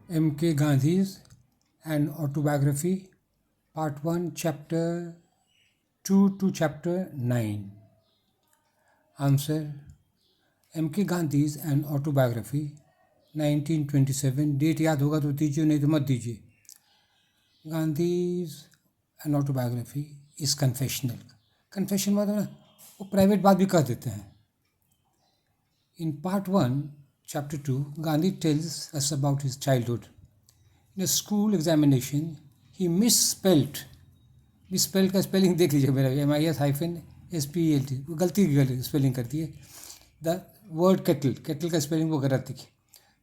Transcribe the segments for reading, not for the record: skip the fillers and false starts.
M.K. Gandhi's an Autobiography, Part 1, Chapter 2 to Chapter 9. Answer: M.K. Gandhi's an Autobiography, 1927. Date याद होगा तो दीजिए, नहीं तो मत दीजिए. Gandhi's an autobiography is confessional. Confession मतलब ना वो प्राइवेट बात भी कह देते हैं. In part 1, chapter 2, Gandhi tells us about his childhood. In a school examination, he misspelled. Misspelled का स्पेलिंग देख लीजिए मेरा, MIS-SPELT, वो गलती स्पेलिंग करती है. द वर्ड केटल, केटल का स्पेलिंग वो गलत दिखी.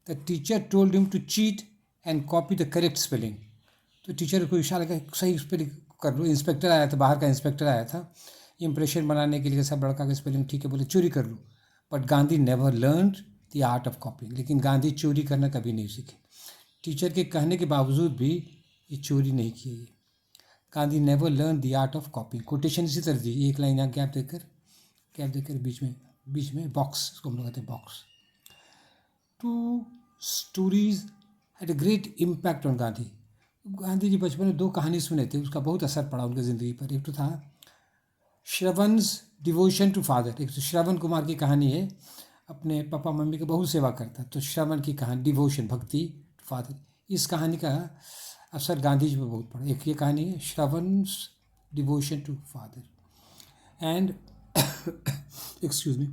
The teacher told him to cheat and copy the correct spelling. तो टीचर को इशारा किया सही स्पेलिंग कर लो. इंस्पेक्टर आया था, बाहर का इंस्पेक्टर आया था इंप्रेशन बनाने के लिए, सब लड़का का स्पेलिंग ठीक है, बोले चोरी कर लो. But Gandhi never learned the art of copying. लेकिन गांधी चोरी करना कभी नहीं सीखे. टीचर के कहने के बावजूद भी ये चोरी नहीं किए. Gandhi never learn the art of कॉपिंग. Quotation इसी तरह दी, एक लाइन यहाँ गैप देकर बीच में बॉक्स, इसको हम लोग कहते हैं box. Two stories had a great impact on Gandhi. Gandhi ji बचपन में 2 कहानी सुने थे, उसका बहुत असर पड़ा उनकी ज़िंदगी पर. एक तो था श्रवण's डिवोशन टू फादर. एक तो श्रवण कुमार की कहानी है, अपने पापा मम्मी की बहुत सेवा करता है, तो श्रवण की कहानी डिवोशन, भक्ति टू फादर. इस कहानी का असर गांधी जी पर बहुत पड़ा. एक ये कहानी है Shravan's devotion to father. And excuse me,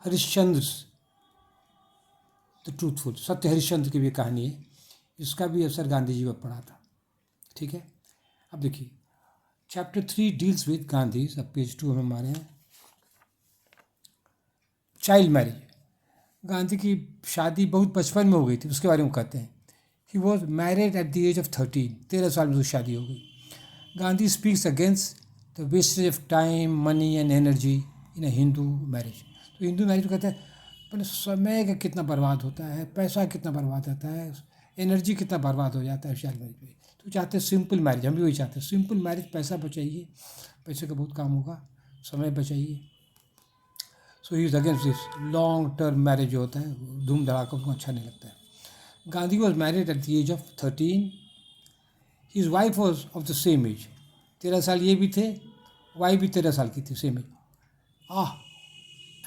Harishchandra the truthful, सत्य हरिश्चंद्र की भी कहानी है, इसका भी असर गांधी जी पर पड़ा था. ठीक है, अब देखिए चैप्टर 3 डील्स विद गांधी. अब पेज 2 में हमारे हैं. Child marriage. गांधी की शादी बहुत बचपन में हो गई थी, उसके बारे में कहते हैं. He was married at the age of 13. 13 साल में उसकी शादी हो गई. Gandhi speaks against the wastage of time, money and energy in a Hindu marriage. तो हिंदू मैरिज कहते हैं पहले समय का कितना बर्बाद होता है, पैसा कितना बर्बाद होता है, एनर्जी कितना बर्बाद हो जाता है चाइल्ड मैरिज में. तो चाहते हैं सिंपल मैरिज, हम भी वही चाहते हैं सिंपल मैरिज. पैसा बचाइए, पैसे का बहुत काम होगा, समय बचाइए. So he is against this long term marriage जो होता है धूम धड़ाका, उसको अच्छा नहीं लगता है. Gandhi was married at the age of 13. His wife was of the same age. 13 साल ये भी थे, वाइफ भी 13 साल की थी, same age.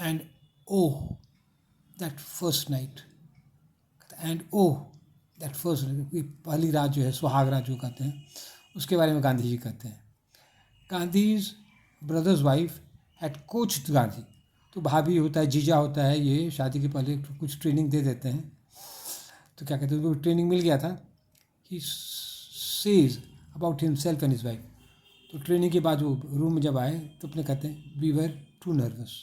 And oh that first night. And oh that first night, पहली रात जो है, सुहाग रात जो कहते हैं, उसके बारे में गांधी जी कहते हैं. Gandhi's brother's wife had coached Gandhi. तो भाभी होता है, जीजा होता है, ये शादी के पहले कुछ ट्रेनिंग दे देते हैं. तो क्या कहते हैं, उनको ट्रेनिंग मिल गया था. He says about himself and his wife. तो ट्रेनिंग के बाद वो रूम में जब आए तो अपने कहते हैं वी वर टू नर्वस.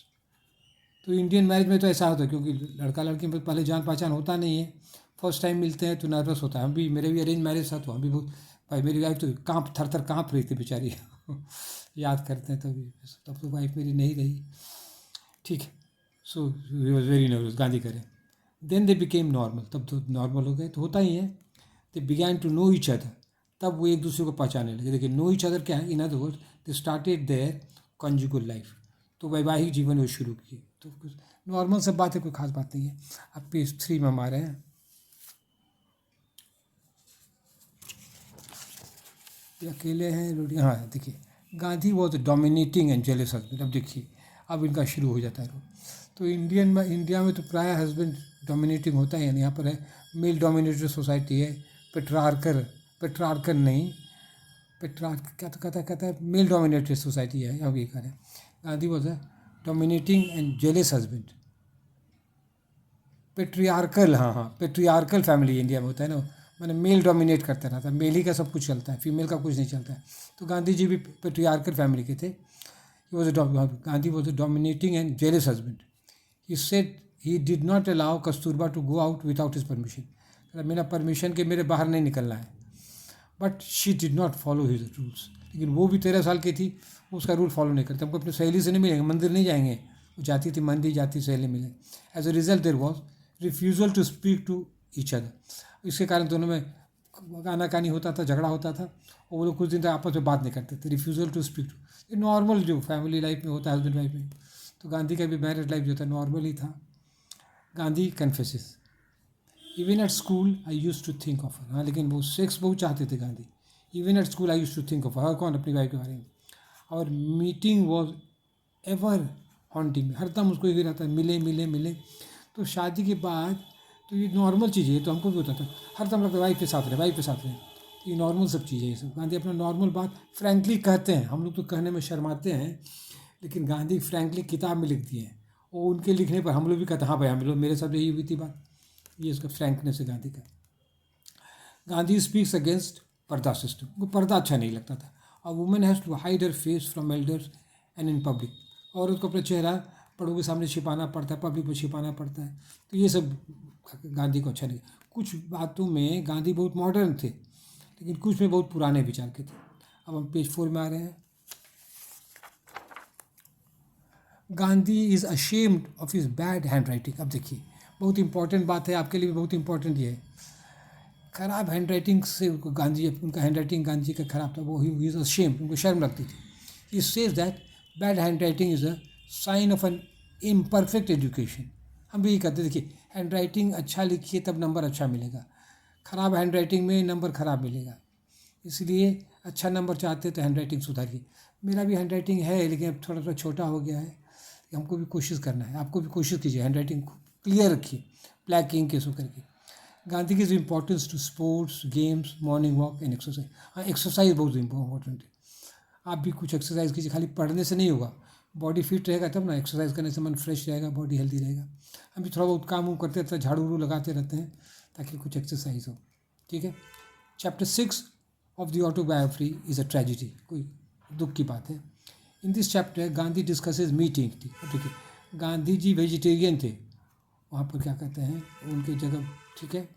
तो इंडियन मैरिज में तो ऐसा होता है, क्योंकि लड़का लड़की में पहले जान पहचान होता नहीं है, फर्स्ट टाइम मिलते हैं तो नर्वस होता है. हम भी, मेरे भी अरेंज मैरिज था तो हम भी बहुत, भाई मेरी वाइफ तो थर थर काँप रही थी बेचारी. याद करते हैं तभी. तब तो वाइफ मेरी नहीं रही. ठीक है. So he was very nervous, Gandhi करें. Then they became normal. तब तो नॉर्मल हो गए, तो होता ही है. They began to know each other. तब वो एक दूसरे को पहचानने लगे. देखिए नो ईच अदर क्या है, in other word they started their conjugal life. तो वैवाहिक जीवन वो शुरू किए. तो कुछ नॉर्मल सब बात है, कोई खास बात नहीं है. अब पेज 3 में हमारे हैं. अकेले हैं रोटी. हाँ देखिए, Gandhi was dominating and jealous husband. अब देखिए, अब इनका शुरू हो जाता है. तो इंडिया में तो प्राय हस्बैंड डोमिनेटिंग होता है. यहाँ पर है मेल डोमिनेटेड सोसाइटी है. पेट्रार्कर नहीं, क्या तो कहता है मेल डोमिनेटेड सोसाइटी है. अब ये करें, Gandhi was a dominating and jealous husband. Patriarchal, हाँ पेट्रियार्कल फैमिली इंडिया में होता है ना, मैंने मेल डोमिनेट करता रहता है, मेल ही का सब कुछ चलता है, फीमेल का कुछ नहीं चलता है. तो गांधी जी भी पेट्रियार्कल फैमिली के थे. Gandhi was a dominating and jealous husband. He said he did not allow Kasturba to go out without his permission. मेरा परमिशन के मेरे बाहर नहीं निकलना है. But she did not follow his rules. लेकिन वो भी 13 साल की थी, उसका रूल फॉलो नहीं करते. हमको अपनी सहेली से नहीं मिलेंगे, मंदिर नहीं जाएंगे. वो जाती थी मंदिर, जाती सहेली मिले. As a result there was refusal to speak to each other. इसके कारण दोनों में आनाकानी होता था, झगड़ा होता था, और वो लोग कुछ दिन तक आपस में बात नहीं करते थे. रिफ्यूज़ल टू स्पीक टू, ये नॉर्मल जो फैमिली लाइफ में होता है हस्बैंड वाइफ में. तो गांधी का भी मैरिज लाइफ जो था नॉर्मल ही था. Gandhi confesses. Even at school I use to think of her. हाँ, लेकिन वो सेक्स बहुत चाहते थे Gandhi. Even at school I use to think of her, कौन, अपनी वाइफ के बारे में। और मीटिंग वॉज एवर हॉन्टिंग में, हरदम उसको यही रहता है, मिले मिले मिले। तो शादी के बाद तो ये नॉर्मल चीज़ है, तो हमको भी होता था, हरदम लगता है वाइफ के साथ रहे, वाइफ के साथ रहे। ये नॉर्मल सब चीज़ है ये सब। गांधी अपना नॉर्मल बात फ्रैंकली कहते हैं, हम लोग तो कहने में शर्माते हैं, लेकिन गांधी फ्रैंकली किताब में लिख दिए हैं। और उनके लिखने पर हम लोग भी कहते हैं हाँ भाई, हम लोग, मेरे साथ यही हुई थी बात। ये इसका फ्रैंकनेस है गांधी का। Gandhi speaks against purdah system, उनको पर्दा अच्छा नहीं लगता था। और women has to hide her face from elders and in public, औरत को अपना चेहरा बड़ों के सामने छिपाना पड़ता है, पब्लिक में छिपाना पड़ता है। तो ये सब गांधी को अच्छा नहीं। कुछ बातों में गांधी बहुत मॉडर्न थे, लेकिन कुछ में बहुत पुराने विचार के थे। अब हम पेज 4 में आ रहे हैं। Gandhi is ashamed of his bad hand writing. अब देखिए, बहुत इंपॉर्टेंट बात है, आपके लिए भी बहुत इंपॉर्टेंट ये है। खराब हैंड राइटिंग से गांधी, उनका हैंड राइटिंग गांधी जी का खराब था, वो ही इज़ अशेम्ड, उनको शर्म लगती थी। He says that bad hand writing is a sign of an imperfect education. हम भी यही कहते, देखिए, हैंड राइटिंग अच्छा लिखिए तब नंबर अच्छा मिलेगा, खराब हैंड राइटिंग में नंबर खराब मिलेगा। इसलिए अच्छा नंबर चाहते तो हैंड राइटिंग सुधारिए। मेरा भी हैंड राइटिंग है, लेकिन अब थोड़ा सा छोटा हो गया है। हमको भी कोशिश करना है, आपको भी कोशिश कीजिए, हैंड राइटिंग क्लियर रखिए, ब्लैक इंक के सो करके। गांधी की importance to sports, games, morning walk and exercise. हाँ, एक्सरसाइज बहुत इम्पोर्टेंट है। आप भी कुछ एक्सरसाइज कीजिए, खाली पढ़ने से नहीं होगा, बॉडी फिट रहेगा तब ना। एक्सरसाइज करने से मन फ्रेश रहेगा, बॉडी हेल्दी रहेगा। हम भी थोड़ा बहुत काम करते रहते हैं, झाड़ू उड़ू लगाते रहते हैं, ताकि कुछ एक्सरसाइज हो। ठीक है। Chapter 6 of the autobiography is a tragedy, कोई दुख की बात है। In this chapter Gandhi discusses meat eating. ठीक है, गांधी जी वेजिटेरियन थे, वहाँ पर क्या कहते हैं उनकी जगह। ठीक है।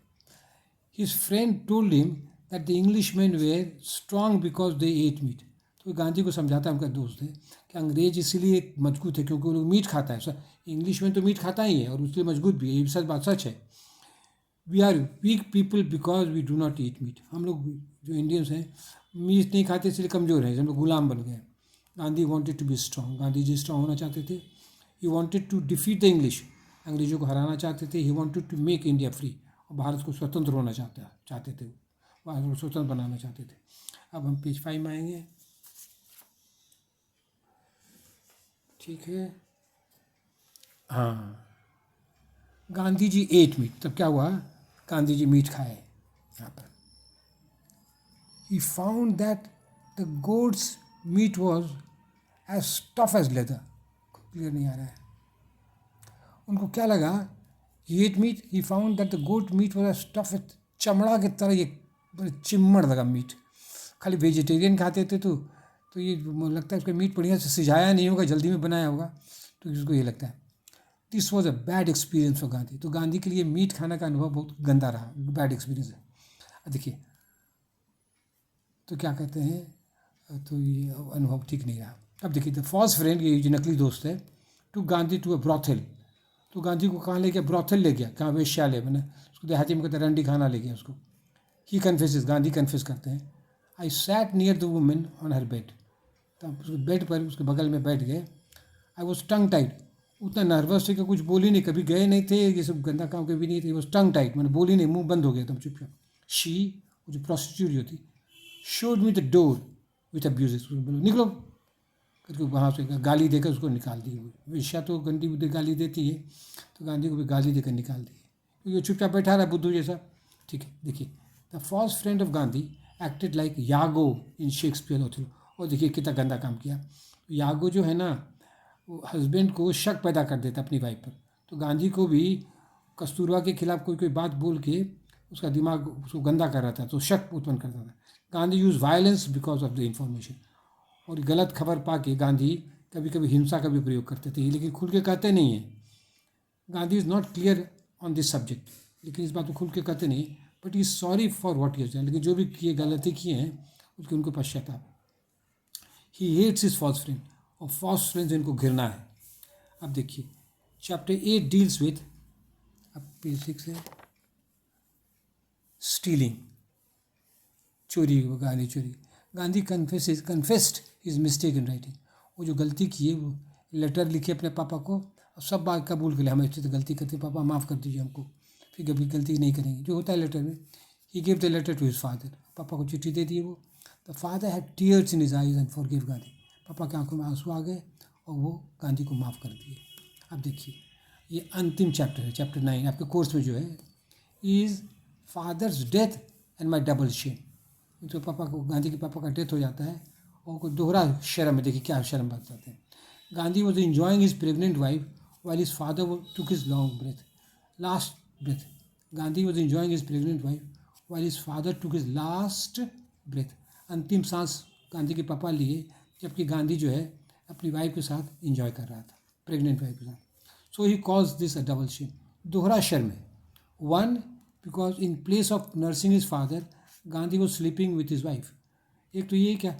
His friend told him that the English man were strong because they ate meat. तो गांधी को समझाता है, उनका दोस्त है, कि अंग्रेज इसीलिए मजबूत है क्योंकि वो लोग मीट खाता है। सर, इंग्लिश में तो मीट खाता ही है और उसके लिए मजबूत भी है, ये सच बात सच है। We are weak people because we do not eat meat. हम लोग जो इंडियंस हैं मीट नहीं खाते, इसलिए कमज़ोर हैं, हम लोग गुलाम बन गए। Gandhi wanted to be strong, Gandhi ji strong होना चाहते थे। He wanted to defeat the English, अंग्रेजों को हराना चाहते थे। He wanted to make India free, और भारत को स्वतंत्र होना चाहते थे, भारत को स्वतंत्र बनाना चाहते थे। अब हम पेज 5 में आएंगे। ठीक है। हाँ, गांधी जी एट मीट, तब क्या हुआ, गांधी जी मीट खाए। यहाँ पर he found that the goat's meat was as tough as leather. Clear नहीं आ रहा है। उनको क्या लगा, he ate meat, he found that the goat meat was as tough as, चमड़ा की तरह ये बड़े चिम्मड़ लगा मीट। खाली वेजिटेरियन खाते थे तो ये लगता है उसका मीट बढ़िया से सिझाया नहीं होगा, जल्दी में बनाया होगा, तो इसको ये लगता है। This was a bad experience for Gandhi. तो गांधी के लिए मीट खाने का अनुभव बहुत गंदा रहा, बैड एक्सपीरियंस है। देखिए, तो क्या कहते हैं, तो ये अनुभव ठीक नहीं रहा। अब देखिए, द फॉल्स फ्रेंड, ये जो नकली दोस्त है, to Gandhi to a brothel. तो गांधी को कहाँ ले गया, ब्रॉथल ले गया, कहाँ, वेश्यालय, मैंने उसको देहाती में कहते हैं रंडी खाना ले गया उसको। ही कन्फेसेस, गांधी कन्फेस करते हैं, I sat near the women on her bed. तब उसके बेड पर, उसके बगल में बैठ गए। आई वॉज टंग टाइट, उतना नर्वस थे कि कुछ बोली नहीं, कभी गए नहीं थे, ये सब गंदा काम कभी नहीं थे। वो टंग टाइट, मैंने बोली नहीं, मुंह बंद हो गया एकदम चुपचाप। शी, वो जो प्रोस्टिट्यूट जो थी, showed me the door with abuses, बोलो निकलो करके वहाँ से गाली देकर उसको निकाल दी। वेश्या तो गंदी बुद्धि गाली देती है, तो गांधी को भी गाली देकर निकाल दी, क्योंकि वो चुपचाप बैठा रहा बुद्धू जैसा। ठीक है। देखिए, the false friend of Gandhi acted like Iago in Shakespeare Othello. और देखिए कितना गंदा काम किया। यागो जो है ना, वो हस्बैंड को शक पैदा कर देता अपनी वाइफ पर। तो गांधी को भी कस्तूरबा के खिलाफ कोई कोई बात बोल के उसका दिमाग उसको गंदा कर रहा था, तो शक उत्पन्न करता था। Gandhi use violence because of the information. और गलत खबर पा के गांधी कभी कभी हिंसा का भी प्रयोग करते थे, लेकिन खुल के कहते नहीं हैं। Gandhi is not clear on this subject, लेकिन इस बात को खुल के कहते नहीं, but is sorry for what he done. लेकिन जो भी किए गलती किए हैं उसके उनको पश्चाताप। He hates his false friend, और फॉल्स फ्रेंड्स इनको घृणा है। अब देखिए, चैप्टर 8 डील्स विथ, अब पेज 6 है, स्टीलिंग, चोरी, गांधी चोरी। Gandhi confessed his mistake in writing. वो जो गलती की है, वो लेटर लिखे अपने पापा को, और सब बात कबूल कर लिया, हम ऐसे तो गलती करते, पापा माफ़ कर दीजिए हमको। फिर कभी गलती नहीं करेंगे, जो होता है लेटर में। He give the letter to his father, पापा को चिट्ठी दे दी वो। The father had tears in his eyes and forgive Gandhi, पापा की आंखों में आंसू आ गए और वो गांधी को माफ़ कर दिए। अब देखिए ये अंतिम चैप्टर है, चैप्टर 9 आपके कोर्स में जो है, is father's death and my double shame. तो पापा को, गांधी के पापा का डेथ हो जाता है और कोई दोहरा शर्म है। देखिए क्या शर्म बात करते हैं। Gandhi was enjoying his pregnant wife while his father took his last breath. Gandhi was enjoying his pregnant wife while his father took his last breath. अंतिम सांस गांधी के पापा लिए जबकि गांधी जो है अपनी वाइफ के साथ इंजॉय कर रहा था, प्रेग्नेंट वाइफ के साथ। So he cause this a double shame, दोहरा शर्म है। One, because in place of nursing his father Gandhi was sleeping with his wife. एक तो ये क्या,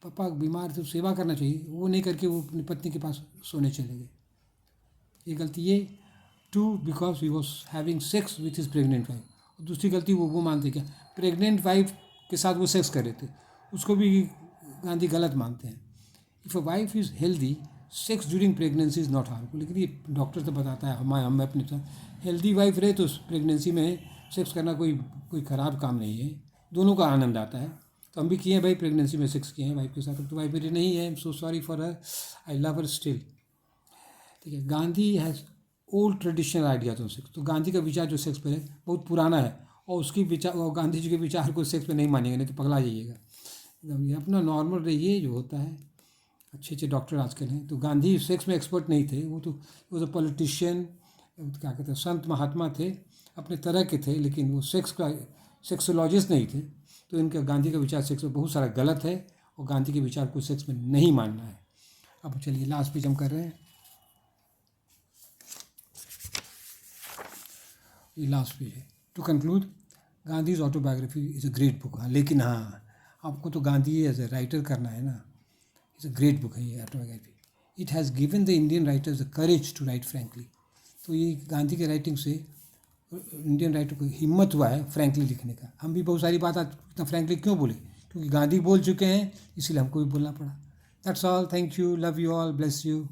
पापा बीमार थे, सेवा करना चाहिए, वो नहीं करके वो अपनी पत्नी के पास सोने चले गए, ये गलती ये। Two, because he was having sex with his pregnant wife. और दूसरी गलती वो मानते क्या, प्रेग्नेंट वाइफ के साथ वो सेक्स कर रहे थे, उसको भी गांधी गलत मानते हैं। If a wife is healthy, sex during pregnancy is not harmful. लेकिन ये डॉक्टर तो बताता है, हम अपने साथ हेल्दी वाइफ रहे तो प्रेगनेंसी में सेक्स करना कोई ख़राब काम नहीं है, दोनों का आनंद आता है। तो हम भी किए हैं भाई, प्रेगनेंसी में सेक्स किए हैं वाइफ के साथ। अब तो वाइफ मेरी नहीं है, I am so sorry for her, I love her still. ठीक है, Gandhi has old traditional ideas on sex. तो गांधी का विचार जो सेक्स पर है बहुत पुराना है, और उसकी विचार, और गांधी जी के विचार को सेक्स पे नहीं मानेंगे, नहीं तो पगला जाइएगा एकदम। ये अपना नॉर्मल रहिए, जो होता है। अच्छे अच्छे डॉक्टर आजकल हैं। तो गांधी सेक्स में एक्सपर्ट नहीं थे, वो तो पॉलिटिशियन, क्या कहते हैं, संत महात्मा थे, अपने तरह के थे, लेकिन वो सेक्सोलॉजिस्ट नहीं थे। तो इनका, गांधी का विचार सेक्स में बहुत सारा गलत है, और गांधी के विचार को सेक्स में नहीं मानना है। अब चलिए लास्ट पेज हम कर रहे हैं, ये लास्ट पेज है। To conclude, Gandhi's autobiography is a great book. हाँ, लेकिन हाँ, आपको तो गांधी एज ए राइटर करना है ना, इट्स अ ग्रेट बुक है ये autobiography. It has given the Indian writers the courage to write frankly. तो ये गांधी के राइटिंग से इंडियन राइटर को हिम्मत हुआ है फ्रैंकली लिखने का। हम भी बहुत सारी बात आज इतना फ्रैंकली क्यों बोले, क्योंकि गांधी बोल चुके हैं, इसीलिए हमको भी बोलना पड़ा। That's all, thank you, love you all, bless you.